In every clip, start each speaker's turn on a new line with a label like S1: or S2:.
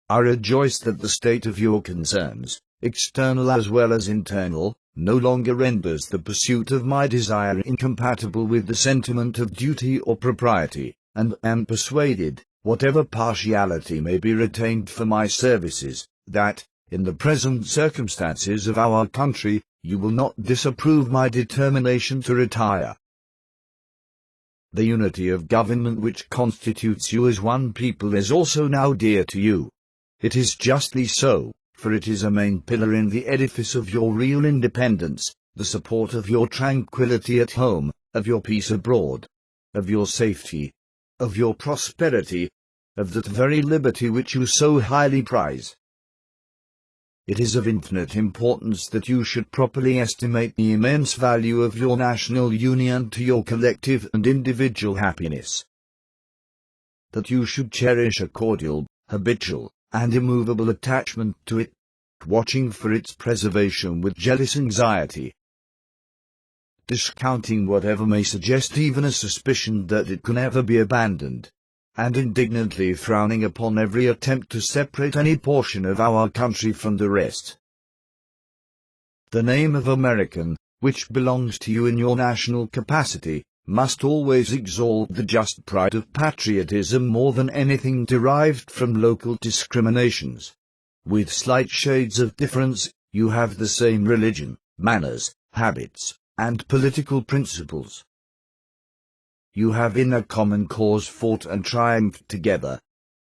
S1: I rejoice that the state of your concerns, external as well as internal, no longer renders the pursuit of my desire incompatible with the sentiment of duty or propriety, and am persuaded, whatever partiality may be retained for my services, that, in the present circumstances of our country, you will not disapprove my determination to retire. The unity of government which constitutes you as one people is also now dear to you. It is justly so, for it is a main pillar in the edifice of your real independence, the support of your tranquillity at home, of your peace abroad, of your safety, of your prosperity, of that very liberty which you so highly prize. It is of infinite importance that you should properly estimate the immense value of your national union to your collective and individual happiness. That you should cherish a cordial, habitual, and immovable attachment to it, watching for its preservation with jealous anxiety, discounting whatever may suggest even a suspicion that it can ever be abandoned, and indignantly frowning upon every attempt to separate any portion of our country from the rest. The name of American, which belongs to you in your national capacity, must always exalt the just pride of patriotism more than anything derived from local discriminations. With slight shades of difference, you have the same religion, manners, habits, and political principles. You have in a common cause fought and triumphed together.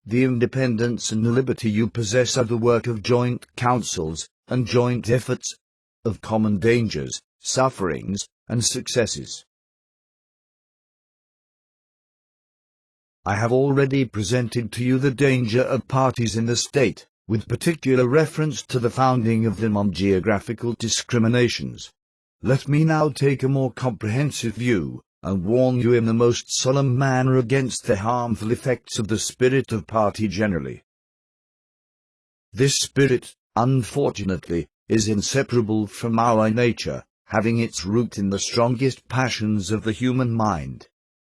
S1: The independence and liberty you possess are the work of joint counsels, and joint efforts, of common dangers, sufferings, and successes. I have already presented to you the danger of parties in the state, with particular reference to the founding of them on geographical discriminations. Let me now take a more comprehensive view, and warn you in the most solemn manner against the harmful effects of the spirit of party generally. This spirit, unfortunately, is inseparable from our nature, having its root in the strongest passions of the human mind.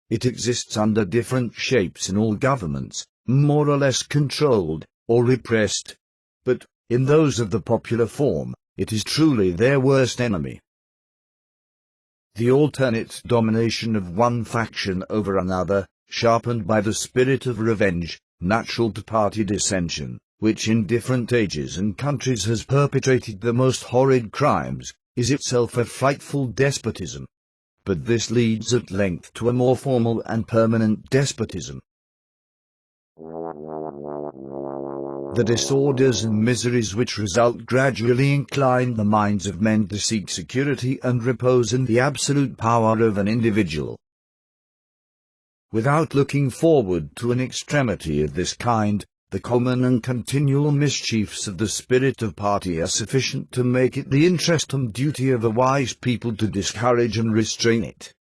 S1: It exists under different shapes in all governments, more or less controlled, or repressed, but, in those of the popular form, it is truly their worst enemy. The alternate domination of one faction over another, sharpened by the spirit of revenge, natural to party dissension, which in different ages and countries has perpetrated the most horrid crimes, is itself a frightful despotism. But this leads at length to a more formal and permanent despotism. The disorders and miseries which result gradually incline the minds of men to seek security and repose in the absolute power of an individual. Without looking forward to an extremity of this kind, the common and continual mischiefs of the spirit of party are sufficient to make it the interest and duty of a wise people to discourage and restrain it.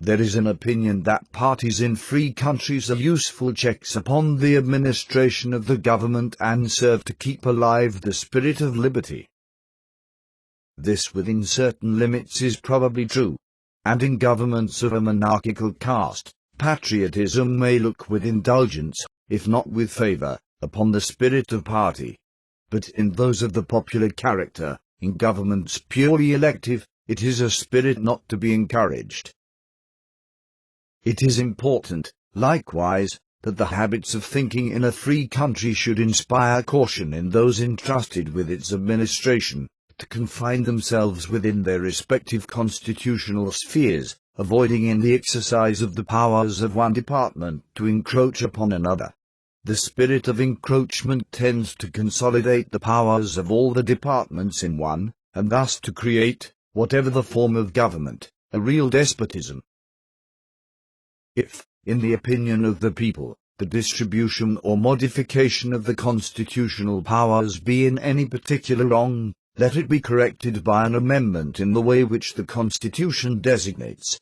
S1: There is an opinion that parties in free countries are useful checks upon the administration of the government and serve to keep alive the spirit of liberty. This within certain limits is probably true, and in governments of a monarchical caste, patriotism may look with indulgence, if not with favor, upon the spirit of party. But in those of the popular character, in governments purely elective, it is a spirit not to be encouraged. It is important, likewise, that the habits of thinking in a free country should inspire caution in those entrusted with its administration, to confine themselves within their respective constitutional spheres, avoiding in the exercise of the powers of one department to encroach upon another. The spirit of encroachment tends to consolidate the powers of all the departments in one, and thus to create, whatever the form of government, a real despotism. If, in the opinion of the people, the distribution or modification of the constitutional powers be in any particular wrong, let it be corrected by an amendment in the way which the Constitution designates.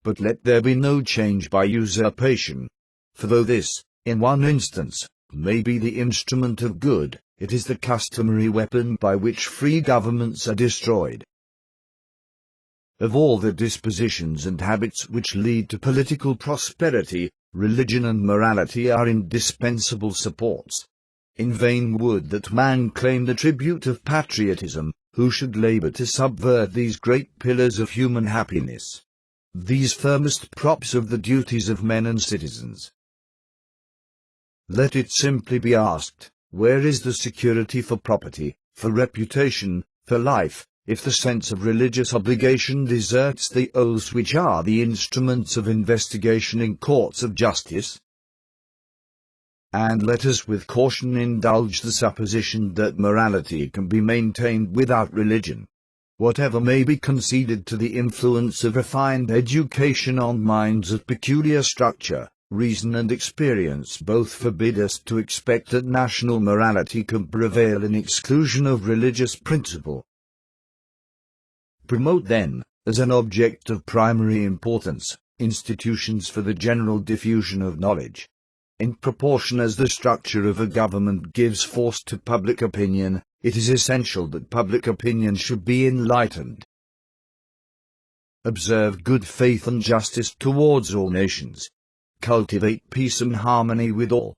S1: But let there be no change by usurpation, for though this, in one instance, may be the instrument of good, it is the customary weapon by which free governments are destroyed. Of all the dispositions and habits which lead to political prosperity, Religion and morality are indispensable supports. In vain would that man claim the tribute of patriotism, who should labor to subvert these great pillars of human happiness, these firmest props of the duties of men and citizens. Let it simply be asked, where is the security for property, for reputation, for life, if the sense of religious obligation deserts the oaths which are the instruments of investigation in courts of justice? And let us with caution indulge the supposition that morality can be maintained without religion. Whatever may be conceded to the influence of refined education on minds of peculiar structure, reason and experience both forbid us to expect that national morality can prevail in exclusion of religious principle. Promote then, as an object of primary importance, institutions for the general diffusion of knowledge. In proportion as the structure of a government gives force to public opinion, it is essential that public opinion should be enlightened. Observe good faith and justice towards all nations. Cultivate peace and harmony with all.